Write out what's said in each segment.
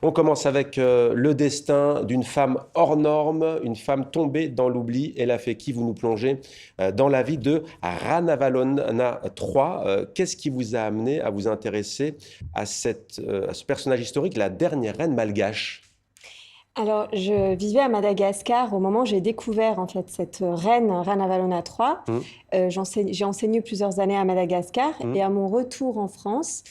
On commence avec le destin d'une femme hors norme, une femme tombée dans l'oubli. Elle a fait qui? Vous nous plongez dans la vie de Ranavalona III. Qu'est-ce qui vous a amené à vous intéresser à ce personnage historique, la dernière reine malgache? Alors, je vivais à Madagascar au moment où j'ai découvert en fait cette reine Ranavalona III. Hum, J'ai enseigné plusieurs années à Madagascar hum, et à mon retour en France,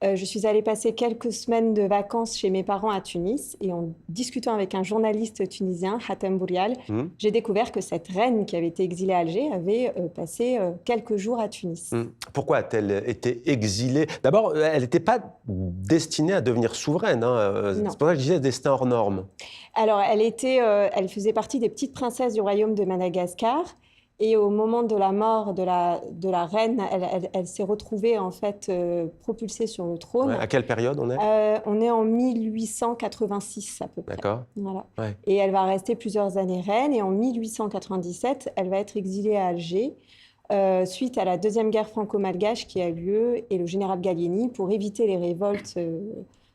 je suis allée passer quelques semaines de vacances chez mes parents à Tunis et en discutant avec un journaliste tunisien, Hatem Bourial, hum, j'ai découvert que cette reine qui avait été exilée à Alger avait passé quelques jours à Tunis. hum. Pourquoi a-t-elle été exilée? D'abord, elle n'était pas destinée à devenir souveraine, hein. Non. C'est pour ça que je disais destin hors norme. Alors, elle faisait partie des petites princesses du royaume de Madagascar. Et au moment de la mort de la reine, elle s'est retrouvée en fait propulsée sur le Ouais. trône. À quelle période on est? On est en 1886 à peu près. D'accord. Voilà. Ouais. Et elle va rester plusieurs années reine. Et en 1897, elle va être exilée à Alger suite à la Deuxième Guerre franco-malgache qui a eu lieu. Et le général Gallieni, pour éviter les révoltes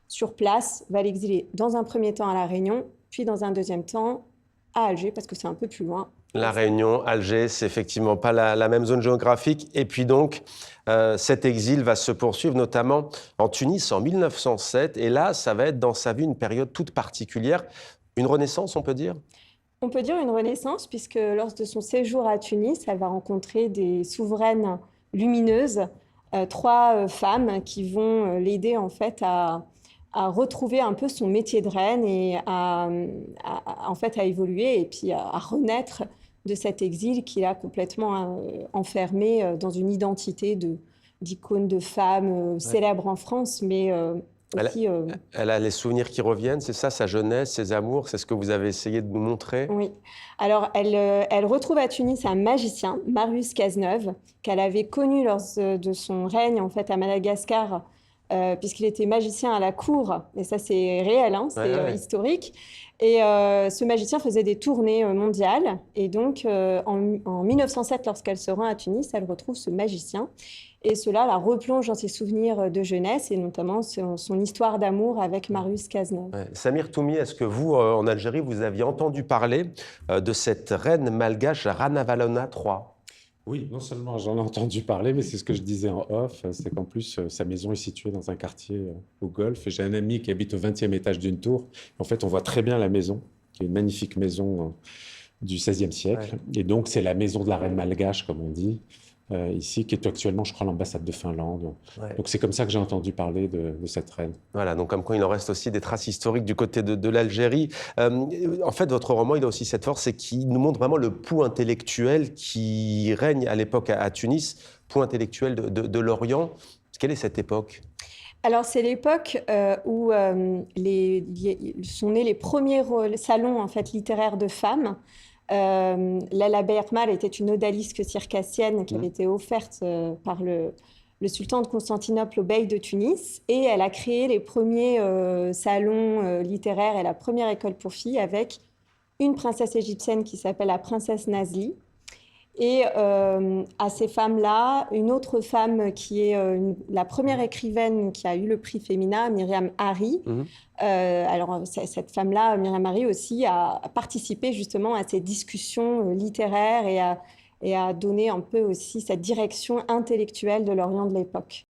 sur place, va l'exiler dans un premier temps à La Réunion, puis dans un deuxième temps à Alger, parce que c'est un peu plus loin. La Réunion, Alger, c'est effectivement pas la même zone géographique. Et puis donc, cet exil va se poursuivre notamment en Tunis en 1907. Et là, ça va être dans sa vie une période toute particulière. Une renaissance, on peut dire? On peut dire une renaissance, puisque lors de son séjour à Tunis, elle va rencontrer des souveraines lumineuses, trois femmes qui vont l'aider en fait à retrouver un peu son métier de reine et en fait, à évoluer et puis à renaître de cet exil qui l'a complètement enfermée dans une identité d'icône de femme Ouais. célèbre en France, mais Elle, aussi... elle a les souvenirs qui reviennent, c'est ça, sa jeunesse, ses amours, c'est ce que vous avez essayé de nous montrer? Oui. Alors, elle retrouve à Tunis un magicien, Marius Cazeneuve, qu'elle avait connu lors de son règne en fait à Madagascar, puisqu'il était magicien à la cour. Et ça, c'est réel, hein, Ouais, c'est ouais. historique. Et ce magicien faisait des tournées mondiales. Et donc, en 1907, lorsqu'elle se rend à Tunis, elle retrouve ce magicien. Et cela la replonge dans ses souvenirs de jeunesse et notamment son histoire d'amour avec Marius Cazeneuve. Ouais. Samir Toumi, est-ce que vous, en Algérie, vous aviez entendu parler de cette reine malgache Ranavalona III? Oui, non seulement j'en ai entendu parler, mais c'est ce que je disais en off, c'est qu'en plus, sa maison est située dans un quartier au Golfe. Et j'ai un ami qui habite au 20e étage d'une tour. En fait, on voit très bien la maison, qui est une magnifique maison du XVIe Ouais. siècle. Et donc, c'est la maison de la reine malgache, comme on dit, ici, qui est actuellement, je crois, l'ambassade de Finlande. Ouais. Donc, c'est comme ça que j'ai entendu parler de cette reine. Voilà, donc comme quoi il en reste aussi des traces historiques du côté de l'Algérie. En fait, votre roman, il a aussi cette force, c'est qu'il nous montre vraiment le pouls intellectuel qui règne à l'époque à Tunis, pouls intellectuel de l'Orient. Quelle est cette époque? Alors, c'est l'époque où sont nés les premiers salons en fait, littéraires de femmes. Lalla Bermal était une odalisque circassienne qui avait été offerte par le sultan de Constantinople au bey de Tunis. Et elle a créé les premiers salons littéraires et la première école pour filles avec une princesse égyptienne qui s'appelle la princesse Nazli. Et à ces femmes-là, une autre femme qui est la première écrivaine qui a eu le prix Femina, Myriam Hari. Mhm. Alors cette femme-là, Myriam Hari aussi, a participé justement à ces discussions littéraires et a donné un peu aussi cette direction intellectuelle de l'Orient de l'époque.